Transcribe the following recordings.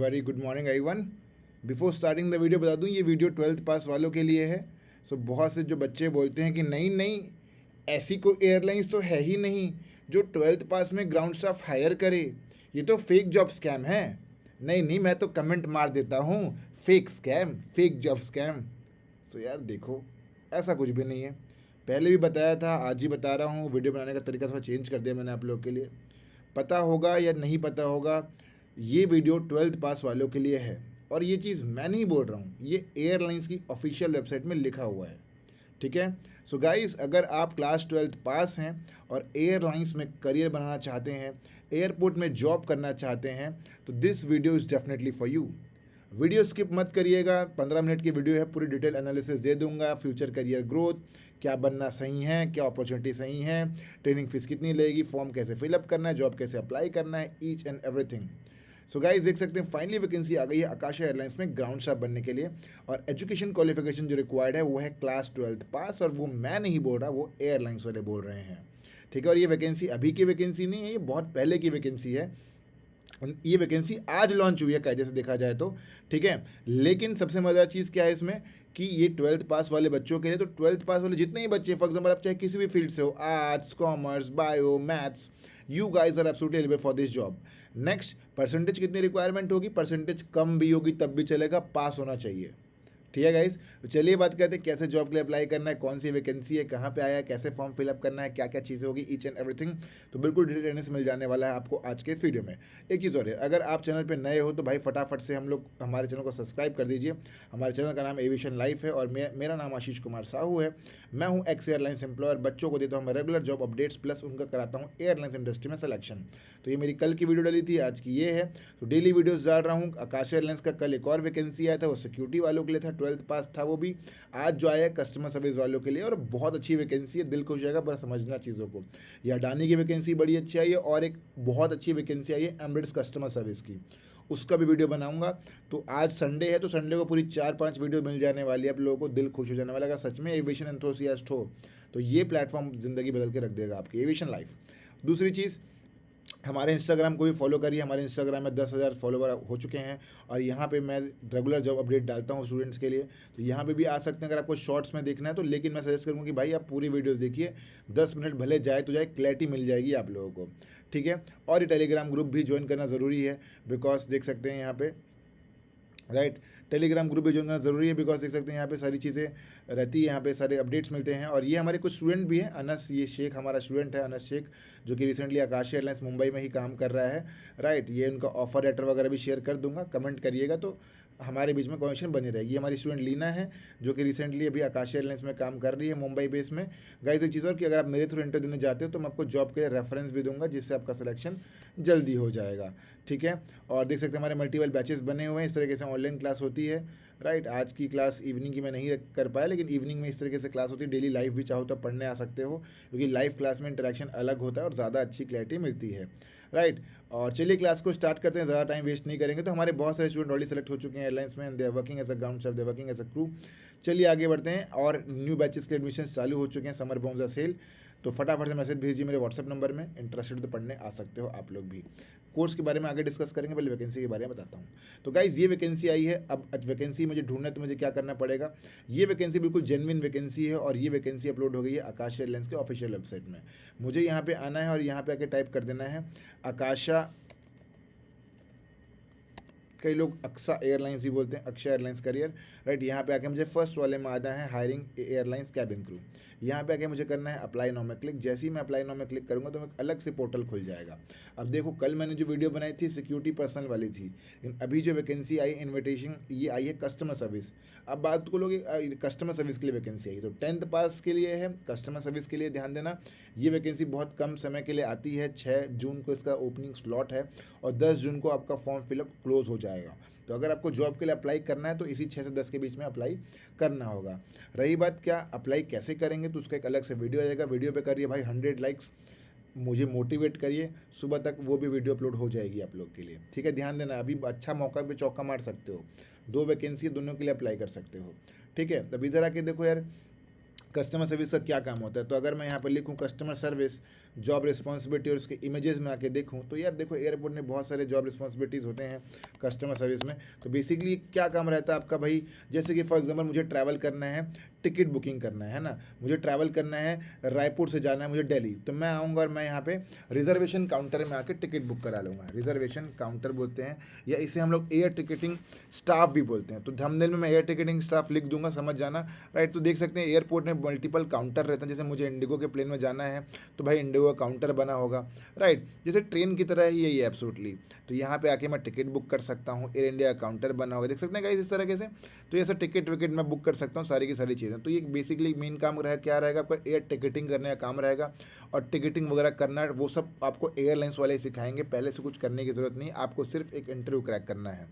Very good morning everyone. Before starting the video बता दूं, ये वीडियो 12th पास वालों के लिए है। बहुत से जो बच्चे बोलते हैं कि नहीं नहीं, ऐसी कोई एयरलाइंस तो है ही नहीं जो 12th पास में ग्राउंड स्टाफ हायर करे, ये तो फेक जॉब स्कैम है। नहीं नहीं, मैं तो कमेंट मार देता हूँ, fake scam, fake job scam. यार देखो, ऐसा कुछ भी नहीं है। पहले भी बताया था, आज ही बता रहा हूँ। वीडियो बनाने का तरीका थोड़ा चेंज कर दिया मैंने आप लोगों के लिए। पता होगा या नहीं पता होगा, ये वीडियो 12th पास वालों के लिए है। और ये चीज़ मैं नहीं बोल रहा हूँ, ये एयरलाइंस की ऑफिशियल वेबसाइट में लिखा हुआ है। ठीक है। गाइस, अगर आप क्लास 12th पास हैं और एयरलाइंस में करियर बनाना चाहते हैं, एयरपोर्ट में जॉब करना चाहते हैं, तो this video is definitely for you. Video skip मत करिएगा। 15 मिनट की वीडियो है, पूरी डिटेल एनालिसिस दे दूंगा। फ्यूचर करियर ग्रोथ, क्या बनना सही है, क्या अपॉर्चुनिटी सही है, ट्रेनिंग फीस कितनी लगेगी, फॉर्म कैसे फिलअप करना है, जॉब कैसे अप्लाई करना है, ईच एंड एवरीथिंग। गाइस, देख सकते हैं फाइनली वैकेंसी आ गई है आकाशा एयरलाइंस में ग्राउंड स्टाफ बनने के लिए। और एजुकेशन क्वालिफिकेशन जो रिक्वायर्ड है वो है क्लास 12th पास। और वो मैं नहीं बोल रहा, वो एयरलाइंस वाले बोल रहे हैं। ठीक है। और ये वैकेंसी अभी की वैकेंसी नहीं है, ये बहुत पहले की वैकेंसी है। ये वैकेंसी आज लॉन्च हुई है कायदे से देखा जाए तो। ठीक है। लेकिन सबसे मज़ेदार चीज़ क्या है इसमें, कि ये 12th पास वाले बच्चों के लिए, तो 12th पास वाले जितने ही बच्चे, फॉर एग्जाम्पल आप चाहे किसी भी फील्ड से हो, arts, commerce, bio, maths, you guys are absolutely eligible for this job. Next, percentage कितनी रिक्वायरमेंट होगी, परसेंटेज कम भी होगी तब भी चलेगा, पास होना चाहिए। ठीक है गाइस, तो चलिए बात करते हैं कैसे जॉब के लिए अप्लाई करना है, कौन सी वैकेंसी है, कहाँ पे आया है, कैसे फॉर्म फिलअप करना है, क्या क्या चीज़ें होगी, ईच एंड एवरीथिंग। तो बिल्कुल डिटेल से मिल जाने वाला है आपको आज के इस वीडियो में। एक चीज़ और है, अगर आप चैनल पे नए हो तो भाई फटाफट से हमारे चैनल को सब्सक्राइब कर दीजिए। हमारे चैनल का नाम एविएशन लाइफ है और मेरा नाम आशीष कुमार साहू है। मैं हूँ एक्स एयरलाइंस एम्प्लॉयर। बच्चों को देता हूँ मैं रेगुलर जॉब अपडेट्स, प्लस उनका कराता हूँ एयरलाइंस इंडस्ट्री में सिलेक्शन। तो ये मेरी कल की वीडियो डली थी, आज की ये है। तो डेली वीडियोस डाल रहा हूँ। आकाश एयरलाइंस का कल एक और वैकेंसी आया था, वो सिक्योरिटी वालों के लिए था, 12th पास था वो भी। आज जो आया है कस्टमर सर्विस वालों के लिए, और बहुत अच्छी वैकेंसी है, दिल खुश जाएगा पर समझना चीज़ों को। ये अडानी की वैकेंसी बड़ी अच्छी आई है, और एक बहुत अच्छी वैकेंसी आई है एम्बेडेड कस्टमर सर्विस की, उसका भी वीडियो बनाऊंगा। तो आज संडे है, तो संडे को पूरी 4-5 वीडियो मिल जाने वाली है आप लोगों को, दिल खुश हो जाने वाला। अगर सच में एविएशन एंथुसियास्ट हो तो ये प्लेटफॉर्म ज़िंदगी बदल के रख देगा आपकी, एविएशन लाइफ। दूसरी चीज़, हमारे इंस्टाग्राम को भी फॉलो करिए। हमारे इंस्टाग्राम में 10,000 फॉलोवर हो चुके हैं, और यहाँ पे मैं रेगुलर जॉब अपडेट डालता हूँ स्टूडेंट्स के लिए। तो यहाँ पे भी आ सकते हैं अगर आपको शॉर्ट्स में देखना है तो। लेकिन मैं सजेस्ट करूँगा कि भाई आप पूरी वीडियोस देखिए, 10 मिनट भले जाए तो जाए, क्लैरिटी मिल जाएगी आप लोगों को। ठीक है। और ये टेलीग्राम ग्रुप भी ज्वाइन करना ज़रूरी है, बिकॉज देख सकते हैं यहाँ पे, राइट, टेलीग्राम ग्रुप भी ज्वाइन करना ज़रूरी है, बिकॉज देख सकते हैं यहाँ पे सारी चीज़ें रहती है, यहाँ पे सारे अपडेट्स मिलते हैं। और ये हमारे कुछ स्टूडेंट भी हैं, अनस, ये शेख हमारा स्टूडेंट है, अनस शेख, जो कि रिसेंटली आकाश एयरलाइंस मुंबई में ही काम कर रहा है। राइट, ये उनका ऑफर लेटर वगैरह भी शेयर कर दूंगा, कमेंट करिएगा तो हमारे बीच में कनेक्शन बनी रहेगी। हमारी स्टूडेंट लीना है, जो कि रिसेंटली अभी आकाश एयरलाइंस में काम कर रही है मुंबई बेस में। गाइस, एक चीज़ और, कि अगर आप मेरे थ्रू इंटरव्यू देने जाते हो तो मैं आपको जॉब के लिए रेफरेंस भी दूंगा, जिससे आपका सिलेक्शन जल्दी हो जाएगा। ठीक है। और देख सकते हैं हमारे मल्टीपल बैचेस बने हुए हैं, इस तरीके से ऑनलाइन क्लास होती है। राइट, आज की क्लास इवनिंग की मैं नहीं कर पाया, लेकिन इवनिंग में इस तरीके से क्लास होती है। डेली लाइव भी चाहो तो पढ़ने आ सकते हो, क्योंकि लाइव क्लास में इंटरेक्शन अलग होता है और ज़्यादा अच्छी क्लैरिटी मिलती है। राइट, और चलिए क्लास को स्टार्ट करते हैं, ज़्यादा टाइम वेस्ट नहीं करेंगे। तो हमारे बहुत सारे स्टूडेंट ऑलरेडी सेलेक्ट हो चुके हैं एयरलाइंस में, and they are working as a ground staff, they working as a crew. चलिए आगे बढ़ते हैं, और न्यू बैचेस के एडमिशन चालू हो चुके हैं, समर बोनस सेल। तो फटाफट से मैसेज भेजिए मेरे व्हाट्सएप नंबर में, इंटरेस्टेड तो पढ़ने आ सकते हो आप लोग भी। कोर्स के बारे में आगे डिस्कस करेंगे, पहले वैकेंसी के बारे में बताता हूँ। तो गाइज, ये वैकेंसी आई है। अब वैकेंसी मुझे ढूंढना है तो मुझे क्या करना पड़ेगा, ये वैकेंसी बिल्कुल जेन्युइन वैकेंसी है, और ये वैकेंसी अपलोड हो गई है आकाश एयरलाइंस के ऑफिशियल वेबसाइट में। मुझे यहाँ पे आना है और यहाँ पे आके टाइप कर देना है आकाशा, कई लोग अक्सा एयरलाइंस ही बोलते हैं, अक्षा एयरलाइंस करियर। राइट, यहाँ पे आके मुझे फर्स्ट वाले में आना है हायरिंग एयरलाइंस कैबिन क्रू। यहाँ पे आके मुझे करना है अप्लाई नाउ में क्लिक। जैसे ही मैं अप्लाई नाउ में क्लिक करूँगा तो मैं अलग से पोर्टल खुल जाएगा। अब देखो, कल मैंने जो वीडियो बनाई थी सिक्योरिटी पर्सनल वाली थी, लेकिन अभी जो वैकेंसी आई इन्विटेशन, ये आई है कस्टमर सर्विस। अब बात को लोग, कस्टमर सर्विस के लिए वैकेंसी आई, तो 10th पास के लिए है, कस्टमर सर्विस के लिए ध्यान देना। ये वैकेंसी बहुत कम समय के लिए आती है, 6 जून को इसका ओपनिंग स्लॉट है, और 10 जून को आपका फॉर्म फिलअप क्लोज हो जाएगा। तो अगर आपको जॉब के लिए अप्लाई करना है तो इसी 6 से 10 के बीच में अप्लाई करना होगा। रही बात क्या अप्लाई कैसे करेंगे, तो उसका एक अलग से वीडियो आएगा। वीडियो पे करिए भाई 100 लाइक्स, मुझे मोटिवेट करिए, सुबह तक वो भी वीडियो अपलोड हो जाएगी आप लोग के लिए। ठीक है, ध्यान देना, अभी अच्छा मौका पे चौका मार सकते हो, 2 वैकेंसी दोनों के लिए अप्लाई कर सकते हो। ठीक है, तब इधर आके देखो यार, कस्टमर सर्विस का क्या काम होता है। तो अगर मैं यहाँ पर लिखूँ कस्टमर सर्विस, जॉब रिस्पॉन्सिबिलिटी और उसके इमेजेस में आके देखूँ तो यार देखो एयरपोर्ट में बहुत सारे जॉब रिस्पॉन्सिबिलिटीज़ होते हैं कस्टमर सर्विस में। तो बेसिकली क्या काम रहता है आपका भाई, जैसे कि फॉर एग्जांपल मुझे ट्रैवल करना है, टिकट बुकिंग करना है ना, मुझे ट्रैवल करना है, रायपुर से जाना है मुझे दिल्ली, तो मैं आऊँगा और मैं यहाँ पे रिजर्वेशन काउंटर में आके टिकट बुक करा लूँगा। रिजर्वेशन काउंटर बोलते हैं या इसे हम लोग एयर टिकटिंग स्टाफ भी बोलते हैं। तो थंबनेल में मैं एयर टिकटिंग स्टाफ लिख दूंगा, समझ जाना, राइट। तो देख सकते हैं एयरपोर्ट में मल्टीपल काउंटर रहते हैं। जैसे मुझे इंडिगो के प्लेन में जाना है तो भाई इंडिगो का काउंटर बना होगा, राइट। जैसे ट्रेन की तरह ही है ये एब्सोल्युटली। तो यहाँ पे आके मैं टिकट बुक कर सकता हूँ, एयर इंडिया का काउंटर बना होगा, देख सकते हैं गाइस इस तरीके से। तो ये सब टिकट विकेट मैं बुक कर सकता हूँ, सारी की सारी चीज़ें। तो ये बेसिकली मेन काम क्या रहेगा आपका, एयर टिकटिंग करने का काम रहेगा। और टिकटिंग वगैरह करना वो सब आपको एयरलाइंस वाले सिखाएंगे, पहले से कुछ करने की ज़रूरत नहीं, आपको सिर्फ एक इंटरव्यू क्रैक करना है,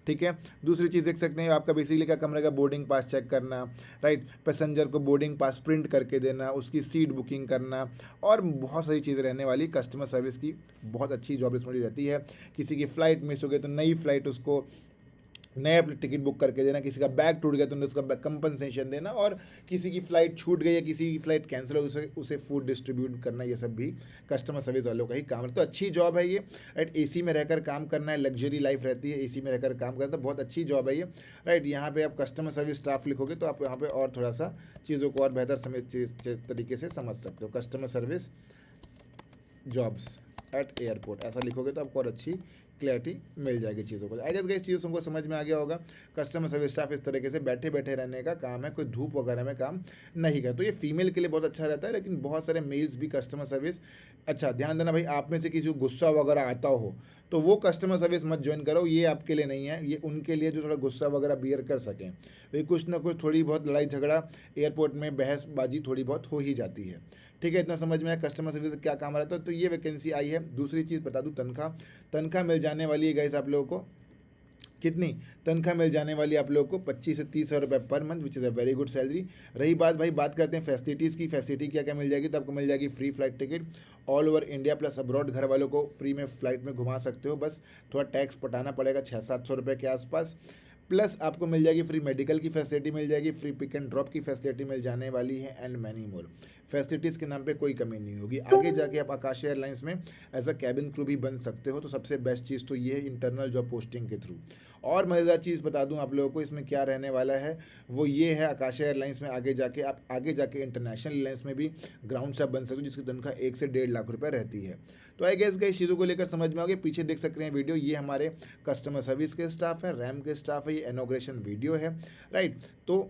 ठीक है। दूसरी चीज़ देख सकते हैं आपका बेसिकली क्या काम रहेगा, बोर्डिंग पास चेक करना, राइट। पैसेंजर को बोर्डिंग पास प्रिंट करके देना, उसकी सीट बुकिंग करना, और बहुत सारी चीज़ें रहने वाली। कस्टमर सर्विस की बहुत अच्छी जॉब रिस्पॉन्सिबिलिटी रहती है। किसी की फ़्लाइट मिस हो गई तो नई फ़्लाइट उसको नया टिकट बुक करके देना, किसी का बैग टूट गया तो उसका कंपनसेशन देना, और किसी की फ़्लाइट छूट गई है, किसी की फ़्लाइट कैंसिल हो गई उसे फूड डिस्ट्रीब्यूट करना, ये सब भी कस्टमर सर्विस वालों का ही काम है। तो अच्छी जॉब है ये, राइट। एसी में रहकर काम करना है, लग्जरी लाइफ रहती है, एसी में रहकर काम करना, तो बहुत अच्छी जॉब है ये, राइट। यहाँ पे आप कस्टमर सर्विस स्टाफ लिखोगे तो आप यहाँ पे और थोड़ा सा चीज़ों को और बेहतर तरीके से समझ सकते हो। Customer service jobs eight airport ऐसा लिखोगे तो आपको और अच्छी क्लैरिटी मिल जाएगी चीज़ों को। आई गेस गाइस चीज़ों तुमको समझ में आ गया होगा। कस्टमर सर्विस स्टाफ इस तरीके से बैठे बैठे रहने का काम है, कोई धूप वगैरह में काम नहीं करता। तो ये फीमेल के लिए बहुत अच्छा रहता है, लेकिन बहुत सारे मेल्स भी कस्टमर सर्विस। अच्छा ध्यान देना भाई, आप में से किसी को गुस्सा वगैरह आता हो तो वो कस्टमर सर्विस मत ज्वाइन करो, ये आपके लिए नहीं है। ये उनके लिए जो थोड़ा गुस्सा वगैरह बियर कर सकें, तो कुछ ना कुछ थोड़ी बहुत लड़ाई झगड़ा एयरपोर्ट में बहसबाजी थोड़ी बहुत हो ही जाती है, ठीक है। इतना समझ में आया कस्टमर सर्विस क्या काम रहता है। तो ये वैकेंसी आई है। दूसरी चीज़ बता दूं, तनख्वाह मिल जाने वाली है गाइस आप लोगों को। कितनी तनख्वाह मिल जाने वाली है आप लोगों को, 25 से 30 हज़ार रुपये per month, which is a very good salary. रही बात भाई, बात करते हैं फैसिलिटीज़ की। फैसिलिटी क्या क्या मिल जाएगी, तो आपको मिल जाएगी free flight ticket all over India plus abroad. घर वालों को फ्री में फ्लाइट में घुमा सकते हो, बस थोड़ा टैक्स पटाना पड़ेगा 600-700 रुपये के आसपास। प्लस आपको मिल जाएगी फ्री मेडिकल की फैसिलिटी मिल जाएगी, फ्री पिक एंड ड्रॉप की फैसिलिटी मिल जाने वाली है, एंड मैनी मोर। फैसिलिटीज़ के नाम पे कोई कमी नहीं होगी। आगे जाके आप आकाश एयरलाइंस में एज अ कैबिन क्रू भी बन सकते हो। तो सबसे बेस्ट चीज़ तो ये है इंटरनल जॉब पोस्टिंग के थ्रू। और मज़ेदार चीज़ बता दूं आप लोगों को इसमें क्या रहने वाला है, वो ये है आकाश एयरलाइंस में आगे जाके इंटरनेशनल एयरलाइंस में भी ग्राउंड स्टाफ बन सकते हो, जिसकी तनख्वाह 1 से 1.5 लाख रुपये रहती है। तो आई गेस इस चीज़ों को लेकर समझ में आओगे। पीछे देख सकते हैं वीडियो, ये हमारे कस्टमर सर्विस के स्टाफ है, रैम के स्टाफ है, ये इनॉग्रेशन वीडियो है, राइट। तो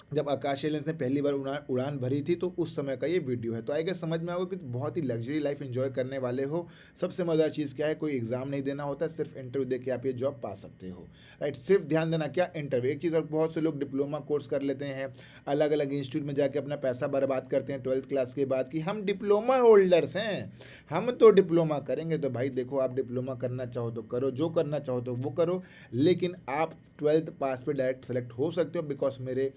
जब आकाश एयरलाइंस ने पहली बार उड़ान भरी थी तो उस समय का ये वीडियो है। तो आएगा समझ में आओगे कि बहुत ही लग्जरी लाइफ एंजॉय करने वाले हो। सबसे मज़ेदार चीज़ क्या है, कोई एग्जाम नहीं देना होता, सिर्फ इंटरव्यू दे के आप ये जॉब पा सकते हो, राइट। सिर्फ ध्यान देना क्या, इंटरव्यू। एक चीज़ और, बहुत से लोग डिप्लोमा कोर्स कर लेते हैं, अलग अलग इंस्टीट्यूट में जाके अपना पैसा बर्बाद करते हैं 12th क्लास के बाद कि हम डिप्लोमा होल्डर्स हैं, हम तो डिप्लोमा करेंगे। तो भाई देखो, आप डिप्लोमा करना चाहो तो करो, जो करना चाहो तो वो करो, लेकिन आप 12th पास पे डायरेक्ट सेलेक्ट हो सकते हो। बिकॉज मेरे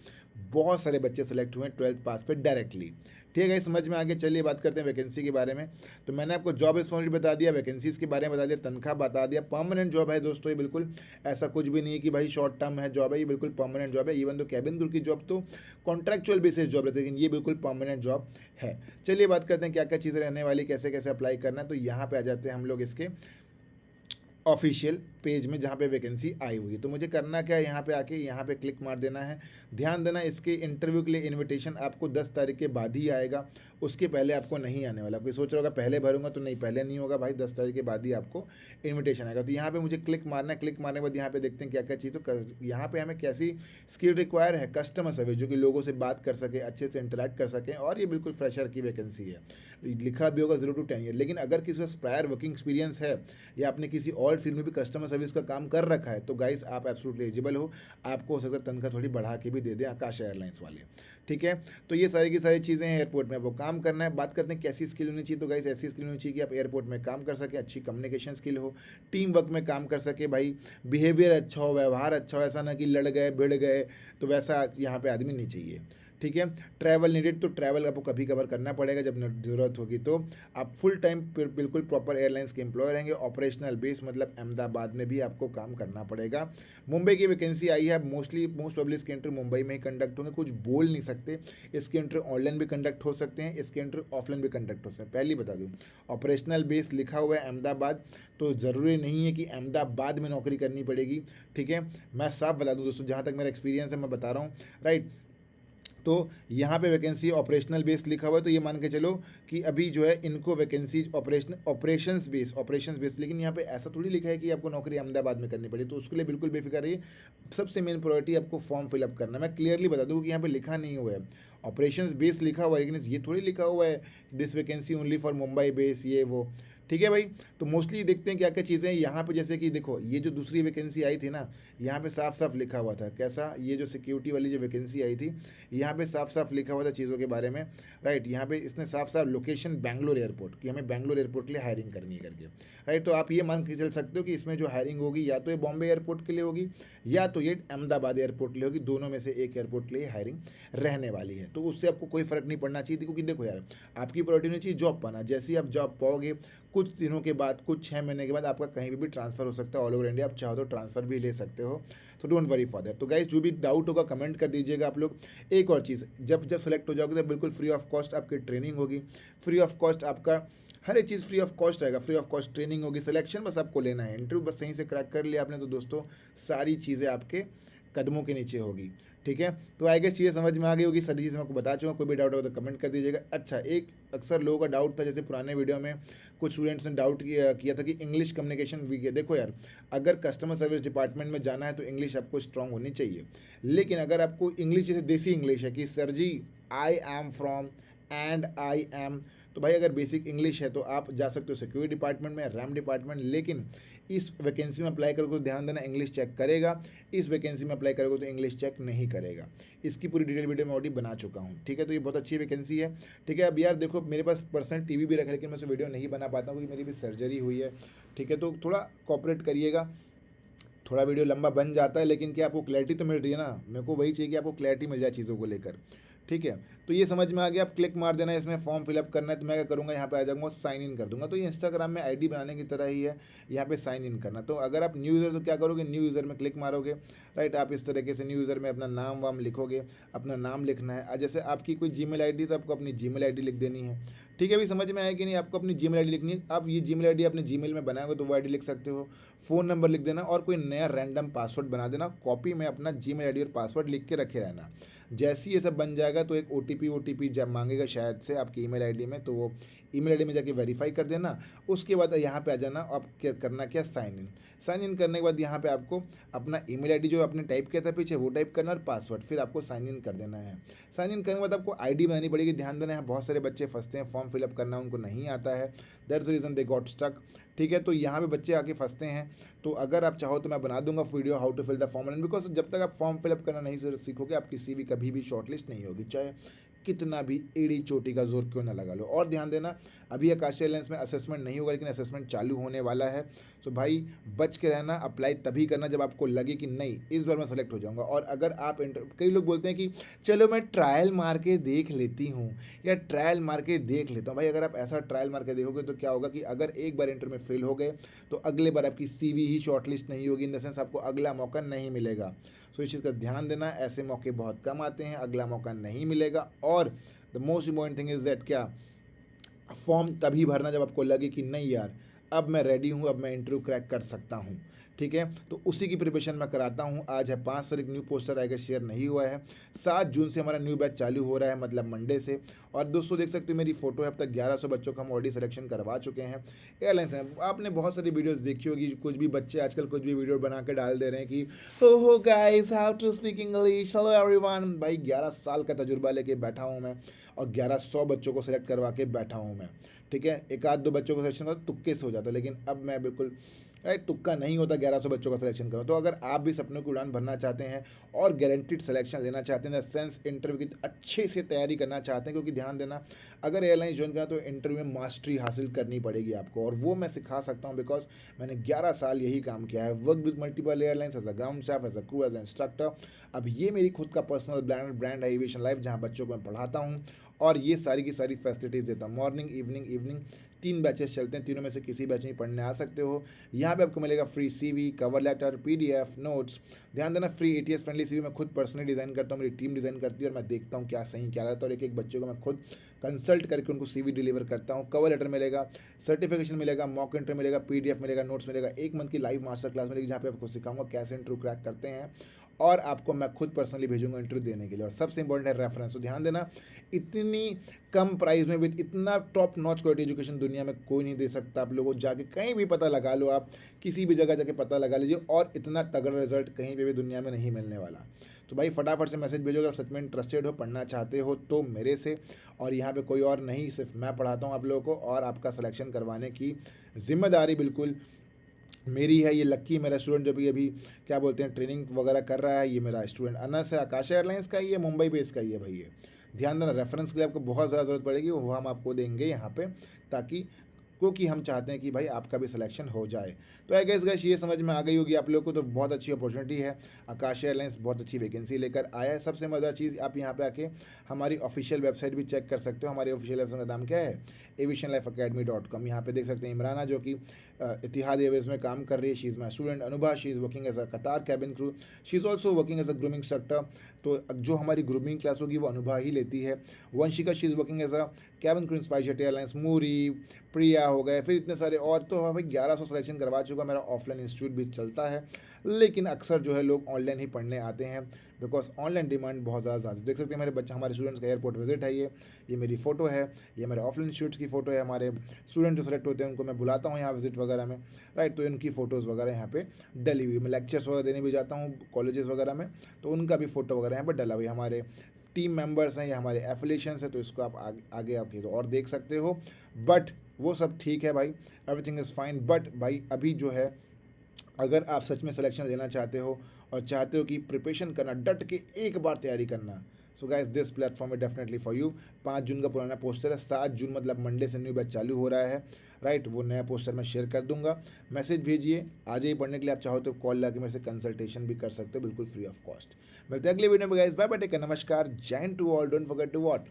बहुत सारे बच्चे सेलेक्ट हुए हैं 12th पास पे डायरेक्टली, ठीक है। समझ में आगे चलिए बात करते हैं वैकेंसी के बारे में। तो मैंने आपको जॉब रिस्पॉन्सिबिलिटी बता दिया, वैकेंसीज़ के बारे में बता दिया, तनख्वाह बता दिया। परमानेंट जॉब है दोस्तों, ये बिल्कुल ऐसा कुछ भी नहीं है कि भाई शॉर्ट टर्म है जॉब है, ये बिल्कुल परमानेंट जॉब है। इवन तो कैबिन क्रू की जॉब तो कॉन्ट्रैक्चुअल बेसिस जॉब रहती है, लेकिन ये बिल्कुल परमानेंट जॉब है। चलिए बात करते हैं क्या क्या चीज़ें रहने वाली, कैसे कैसे अप्लाई करना है। तो यहाँ पे आ जाते हैं हम लोग इसके ऑफिशियल पेज में जहाँ पे वैकेंसी आई हुई है। तो मुझे करना क्या है, यहाँ पे आके यहाँ पे क्लिक मार देना है। ध्यान देना, इसके इंटरव्यू के लिए इनविटेशन आपको 10 तारीख के बाद ही आएगा, उसके पहले आपको नहीं आने वाला। कोई सोच रहा होगा पहले भरूंगा, तो नहीं, पहले नहीं होगा भाई, 10 तारीख के बाद ही आपको इन्विटेशन आएगा। तो यहाँ पे मुझे क्लिक मारना है। क्लिक मारने के बाद यहाँ पे देखते हैं क्या क्या चीज़। तो यहाँ पे हमें कैसी स्किल रिक्वायर है, कस्टमर सर्विस, जो कि लोगों से बात कर सके, अच्छे से इंटरेक्ट कर सकें, और ये बिल्कुल फ्रेशर की वैकेंसी है। लिखा भी होगा 0 to 10 ईयर, लेकिन अगर किसी का प्रायर वर्किंग एक्सपीरियंस है या आपने किसी और फील्ड में भी कस्टमर सर्विस का काम कर रखा है, तो गाइस आप एब्सोल्युटली एलिजिबल हो। आपको हो सकता है तनख्वाह थोड़ी बढ़ा के भी दे दें आकाश एयरलाइंस वाले, ठीक है। तो ये सारी की सारी चीज़ें हैं, एयरपोर्ट में वो काम करना है। बात करते हैं कैसी स्किल होनी चाहिए। तो गाइस ऐसी स्किल होनी चाहिए कि आप एयरपोर्ट में काम कर सकें, अच्छी कम्युनिकेशन स्किल हो, टीम वर्क में काम कर सके, भाई बिहेवियर अच्छा हो, व्यवहार अच्छा हो, ऐसा ना कि लड़ गए भिड़ गए, तो वैसा यहाँ पे आदमी नहीं चाहिए, ठीक है। ट्रैवल नीडेड, तो ट्रैवल आपको कभी कभार करना पड़ेगा जब ज़रूरत होगी। तो आप फुल टाइम बिल्कुल प्रॉपर एयरलाइंस के एम्प्लॉय रहेंगे। ऑपरेशनल बेस मतलब अहमदाबाद में भी आपको काम करना पड़ेगा। मुंबई की वैकेंसी आई है, मोस्ट प्रोबेबली इसके इंटरव्यू मुंबई में ही कंडक्ट होंगे, कुछ बोल नहीं सकते। इसके इंटरव्यू ऑनलाइन भी कंडक्ट हो सकते हैं, इसके इंटरव्यू ऑफलाइन भी कंडक्ट हो सकते हैं। पहले बता दूँ, ऑपरेशनल बेस लिखा हुआ है अहमदाबाद, तो ज़रूरी नहीं है कि अहमदाबाद में नौकरी करनी पड़ेगी, ठीक है। मैं साफ बता दूँ दोस्तों, जहाँ तक मेरा एक्सपीरियंस है मैं बता रहा हूँ, राइट। तो यहाँ पे वैकेंसी ऑपरेशनल बेस लिखा हुआ है, तो ये मान के चलो कि अभी जो है इनको वैकेंसी ऑपरेशंस बेस, लेकिन यहाँ पे ऐसा थोड़ी लिखा है कि आपको नौकरी अहमदाबाद में करनी पड़ी, तो उसके लिए बिल्कुल बेफिक्र रहिए। सबसे मेन प्रायोरिटी आपको फॉर्म फिलअप करना है। मैं क्लियरली बता दूँ कि यहाँ पे लिखा नहीं हुआ है ऑपरेशंस बेस लिखा हुआ है, लेकिन ये थोड़ी लिखा हुआ है this vacancy only for Mumbai base, ये वो, ठीक है भाई। तो मोस्टली देखते हैं क्या क्या चीज़ें हैं यहाँ पे, जैसे कि देखो ये जो दूसरी वैकेंसी आई थी ना, यहाँ पे साफ साफ लिखा हुआ था कैसा, ये जो सिक्योरिटी वाली जो वैकेंसी आई थी, यहाँ पे साफ साफ लिखा हुआ था चीज़ों के बारे में, राइट। यहाँ पे इसने साफ साफ लोकेशन बैंगलोर एयरपोर्ट की, हमें बैंगलोर एयरपोर्ट के लिए हायरिंग करनी है करके, राइट। तो आप ये मान के चल सकते हो कि इसमें जो हायरिंग होगी या तो ये बॉम्बे एयरपोर्ट के लिए होगी या तो ये अहमदाबाद एयरपोर्ट के लिए होगी, दोनों में से एक एयरपोर्ट के लिए हायरिंग रहने वाली है। तो उससे आपको कोई फर्क नहीं पड़ना चाहिए, क्योंकि देखो यार, आपकी प्रायोरिटी होनी चाहिए जॉब पाना। जैसे ही आप जॉब पाओगे, कुछ दिनों के बाद, कुछ 6 महीने के बाद आपका कहीं भी ट्रांसफ़र हो सकता है ऑल ओवर इंडिया, आप चाहो तो ट्रांसफ़र भी ले सकते हो। तो डोंट वरी फॉर दैट। तो गाइस, जो भी डाउट होगा कमेंट कर दीजिएगा आप लोग। एक और चीज़, जब सेलेक्ट हो जाओगे तो बिल्कुल फ्री ऑफ कॉस्ट आपकी ट्रेनिंग होगी, फ्री ऑफ कॉस्ट आपका हर एक चीज़ फ्री ऑफ कॉस्ट रहेगा, फ्री ऑफ कॉस्ट ट्रेनिंग होगी। सिलेक्शन बस आपको लेना है, इंटरव्यू बस सही से क्रैक कर लिया आपने तो दोस्तों सारी चीज़ें आपके कदमों के नीचे होगी, ठीक है। तो आई गेस चीज़ें समझ में आ गई होगी, सारी चीज़ें मैं आपको बता चुका हूँ। कोई भी डाउट होगा तो कमेंट कर दीजिएगा। अच्छा, एक अक्सर लोगों का डाउट था, जैसे पुराने वीडियो में कुछ स्टूडेंट्स ने डाउट किया था कि इंग्लिश कम्युनिकेशन वीक है। देखो यार, अगर कस्टमर सर्विस डिपार्टमेंट में जाना है तो इंग्लिश आपको स्ट्रांग होनी चाहिए, लेकिन अगर आपको इंग्लिश जैसे देसी इंग्लिश है कि sir ji I am from and I am, तो भाई अगर बेसिक इंग्लिश है तो आप जा सकते हो सिक्योरिटी डिपार्टमेंट में, रैम डिपार्टमेंट। लेकिन इस वैकेंसी में अप्लाई करोगे तो ध्यान देना, इंग्लिश चेक करेगा। इस वैकेंसी में अप्लाई करोगे तो इंग्लिश चेक नहीं करेगा। इसकी पूरी डिटेल वीडियो मैं ऑलरेडी बना चुका हूँ, ठीक है। तो ये बहुत अच्छी वैकेंसी है, ठीक है। अब यार देखो, मेरे पास पर्सनल टीवी भी रखा है, लेकिन मैं उस वीडियो नहीं बना पाता हूँ क्योंकि मेरी भी सर्जरी हुई है, ठीक है। तो थोड़ा कॉपरेट करिएगा, थोड़ा वीडियो लंबा बन जाता है, लेकिन क्या आपको क्लैरिटी तो मिल रही है ना। मेरे को वही चाहिए कि आपको क्लैरिटी मिल जाए चीज़ों को लेकर, ठीक है। तो ये समझ में आ गया। आप क्लिक मार देना, इसमें फॉर्म फिलअप करना है। तो मैं क्या करूँगा, यहाँ पे आ जाऊँगा, साइन इन कर दूँगा। तो ये इंस्टाग्राम में आईडी बनाने की तरह ही है, यहाँ पे साइन इन करना। तो अगर आप न्यू यूज़र तो क्या करोगे, न्यू यूज़र में क्लिक मारोगे, राइट। आप इस तरीके से न्यू यूज़र में अपना नाम वाम लिखोगे, अपना नाम लिखना है। जैसे आपकी कोई जीमेल आईडी तो आपको अपनी जीमेल आईडी लिख देनी है, ठीक है। अभी समझ में आया कि नहीं, आपको अपनी जीमेल आईडी लिखनी है। आप ये जीमेल आईडी अपने जीमेल में बनाओगे तो वो आईडी लिख सकते हो। फ़ोन नंबर लिख देना और कोई नया रैंडम पासवर्ड बना देना। कॉपी में अपना जीमेल आईडी और पासवर्ड लिख के रखे रहना। जैसे ही ये सब बन जाएगा तो एक ओटीपी जब मांगेगा शायद से आपकी ईमेल आईडी में, तो वो ईमेल आईडी में जाके वेरीफाई कर देना। उसके बाद यहाँ पे आ जाना, आप क्या करना, क्या साइन इन करने के बाद यहाँ पे आपको अपना ईमेल आईडी जो आपने टाइप किया था पीछे वो टाइप करना और पासवर्ड, फिर आपको साइन इन कर देना है। साइन इन करने के बाद आपको आईडी बनानी पड़ेगी। ध्यान देना है, बहुत सारे बच्चे फंसते हैं, फॉर्म फिलअप करना उनको नहीं आता है, that's the reason they got stuck, ठीक है। तो यहाँ पे बच्चे आके फंसते हैं। तो अगर आप चाहो तो मैं बना दूंगा video how to fill the form, and because जब तक आप फॉर्म फिलअप करना नहीं सीखोगे आपकी सीवी कभी भी शॉर्टलिस्ट नहीं होगी, चाहे कितना भी एड़ी चोटी का जोर क्यों ना लगा लो। और ध्यान देना, अभी आकाश एयरलाइंस में असेसमेंट नहीं होगा, लेकिन असेसमेंट चालू होने वाला है। तो भाई बच के रहना, अप्लाई तभी करना जब आपको लगे कि नहीं इस बार मैं सेलेक्ट हो जाऊंगा। और अगर आप कई लोग बोलते हैं कि चलो मैं ट्रायल मार के देख लेती हूँ या ट्रायल मार के देख लेता हूँ। भाई अगर आप ऐसा ट्रायल मार के देखोगे तो क्या होगा कि अगर एक बार इंटरव्यू में फेल हो गए तो अगले बार आपकी सीवी ही शॉर्टलिस्ट नहीं होगी, इन द सेंस आपको अगला मौका नहीं मिलेगा। सो इस चीज़ का ध्यान देना, ऐसे मौके बहुत कम आते हैं, अगला मौका नहीं मिलेगा। और the most important thing is that, क्या फॉर्म तभी भरना जब आपको लगे कि नहीं यार अब मैं रेडी हूँ, अब मैं इंटरव्यू क्रैक कर सकता हूँ, ठीक है। तो उसी की प्रिपरेशन मैं कराता हूँ। आज है 5 तारीख, न्यू पोस्टर आएगा, शेयर नहीं हुआ है। 7 जून से हमारा न्यू बैच चालू हो रहा है, मतलब मंडे से। और दोस्तों देख सकते हो मेरी फोटो है, अब तक 1100 बच्चों का हम ऑलरेडी सिलेक्शन करवा चुके हैं। एयरलाइंस हैं, आपने बहुत सारी वीडियोस देखी होगी, कुछ भी बच्चे आजकल कुछ भी वीडियो बना के डाल दे रहे हैं कि हो guys how to speak English, hello everyone. भाई 11 साल का तजुर्बा लेके बैठा हूँ मैं और 1100 बच्चों को सिलेक्ट करवा के बैठा हूँ मैं, ठीक है। एक आध दो बच्चों को सिलेक्शन कर तुक्के से हो जाता है, लेकिन अब मैं बिल्कुल राइट, तुक्का नहीं होता 1100 बच्चों का सिलेक्शन करो। तो अगर आप भी सपनों की उड़ान भरना चाहते हैं और गारंटीड सिलेक्शन लेना चाहते हैं, सेंस इंटरव्यू की अच्छे से तैयारी करना चाहते हैं, क्योंकि ध्यान देना, अगर एयरलाइन ज्वाइन करना तो इंटरव्यू में मास्टरी हासिल करनी पड़ेगी आपको, और वो मैं सिखा सकता हूँ बिकॉज मैंने 11 साल यही काम किया है, work with multiple airlines as a ground staff, as a crew, as a instructor. अब ये मेरी खुद का पर्सनल ब्रांड है एविएशन लाइफ, जहाँ बच्चों को मैं पढ़ाता हूँ और ये सारी की सारी फैसिलिटीज़ देता हूँ। मॉर्निंग इवनिंग इवनिंग 3 बैचेस चलते हैं, तीनों में से किसी बैच में पढ़ने आ सकते हो। यहाँ पे आपको मिलेगा free CV, cover letter, PDF, notes. ध्यान देना, फ्री एटीएस फ्रेंडली सीवी मैं खुद पर्सनली डिज़ाइन करता हूँ, मेरी टीम डिज़ाइन करती है और मैं देखता हूँ क्या सही क्या गलत, और एक एक बच्चे को मैं खुद कंसल्ट करके उनको सीवी डिलीवर करता हूँ। कवर लेटर मिलेगा, सर्टिफिकेशन मिलेगा, मॉक इंटरव्यू मिलेगा, पीडीएफ मिलेगा, नोट्स मिलेगा, 1 मंथ की लाइव मास्टर क्लास मिलेगी जहाँ पे आपको सिखाऊंगा कैसे इंटरव्यू क्रैक करते हैं, और आपको मैं खुद पर्सनली भेजूंगा इंटरव्यू देने के लिए। और सबसे इंपॉर्टेंट है रेफरेंस। तो ध्यान देना, इतनी कम प्राइस में विद इतना टॉप नॉच क्वालिटी एजुकेशन दुनिया में कोई नहीं दे सकता। आप लोगों को जाके कहीं भी पता लगा लो, आप किसी भी जगह जाके पता लगा लीजिए, और इतना तगड़ा रिजल्ट कहीं पे भी दुनिया में नहीं मिलने वाला। तो भाई फटाफट से मैसेज भेजो अगर सच में इंटरेस्टेड हो, पढ़ना चाहते हो तो मेरे से। और यहाँ पे कोई और नहीं, सिर्फ मैं पढ़ाता हूँ आप लोगों को, और आपका सिलेक्शन करवाने की जिम्मेदारी बिल्कुल मेरी है। ये लक्की मेरा स्टूडेंट जो भी अभी क्या बोलते हैं ट्रेनिंग वगैरह कर रहा है, ये मेरा स्टूडेंट अनस है, आकाश एयरलाइंस का ही है, मुंबई बेस का ही है भाई। ये ध्यान देना, रेफरेंस के लिए आपको बहुत ज़्यादा ज़रूरत पड़ेगी, वो हम आपको देंगे यहाँ पे, ताकि क्योंकि हम चाहते हैं कि भाई आपका भी सिलेक्शन हो जाए। तो आई गेस गाइस ये समझ में आ गई होगी आप लोगों को, तो बहुत अच्छी अपॉर्चुनिटी है। आकाश एयरलाइंस बहुत अच्छी वैकेंसी लेकर आया है। सबसे मज़ेदार चीज़, आप यहाँ पे आके हमारी ऑफिशियल वेबसाइट भी चेक कर सकते हो। हमारी ऑफिशियल वेबसाइट का नाम क्या है, aviationlifeacademy.com। यहाँ पे देख सकते हैं इमराना जो कि इतिहाद एयरवेज में काम कर रही है, she is my student. Anubha, she is working as a Qatar cabin crew, she is also working as a grooming sector. तो जो हमारी ग्रूमिंग क्लास होगी वो अनुभा ही लेती है। Vanshika, she is working as a cabin crew in SpiceJet airlines. मूरी, प्रिया हो गए, फिर इतने सारे और। तो भाई 1100 सिलेक्शन करवा चुका। मेरा ऑफलाइन इंस्टीट्यूट भी चलता है, लेकिन अक्सर जो है लोग ऑनलाइन ही पढ़ने आते हैं, बिकॉज ऑनलाइन डिमांड बहुत ज़्यादा देख सकते हैं मेरे बच्चे, हमारे स्टूडेंट्स का एयरपोर्ट विजिट है। ये मेरी फ़ोटो है, ये मेरे ऑफलाइन इंस्टीट्यूट्स की फ़ोटो है। हमारे स्टूडेंट जो सेलेक्ट होते हैं उनको मैं बुलाता हूँ यहाँ विजिट वगैरह में, राइट। तो इनकी फ़ोटोज़ वगैरह यहाँ पे डली हुई, मैं लेक्चर्स वगैरह देने भी जाता हूँ कॉलेजेस वगैरह में, तो उनका भी फ़ोटो वगैरह यहाँ पर डला हुई। हमारे टीम मेंबर्स हैं या हमारे एफिलिएशंस है, तो इसको आप आगे आके तो और देख सकते हो। बट वो सब ठीक है भाई, एवरीथिंग इज़ फाइन। बट भाई अभी जो है, अगर आप सच में सिलेक्शन लेना चाहते हो और चाहते हो कि प्रिपरेशन करना, डट के एक बार तैयारी करना, सो गाइस दिस प्लेटफॉर्म है डेफिनेटली फॉर यू। 5 जून का पुराना पोस्टर है, 7 जून मतलब मंडे से न्यू बैच चालू हो रहा है, राइट। वो नया पोस्टर मैं शेयर कर दूंगा, मैसेज भेजिए। आज ही पढ़ने के लिए आप चाहो तो कॉल लगा के मेरे से कंसल्टेशन भी कर सकते हो, बिल्कुल फ्री ऑफ कॉस्ट। मिलते हैं अगले वीडियो में guys, bye bye, take care, नमस्कार, जय Hind to all, don't forget to what,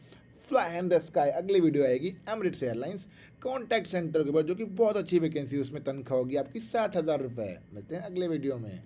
fly in the sky. अगली वीडियो आएगी एमिरेट्स एयरलाइंस कॉन्टैक्ट सेंटर के ऊपर, जो कि बहुत अच्छी वैकेंसी है, उसमें तनख्वाह होगी आपकी 60,000 रुपये। मिलते हैं अगले वीडियो में।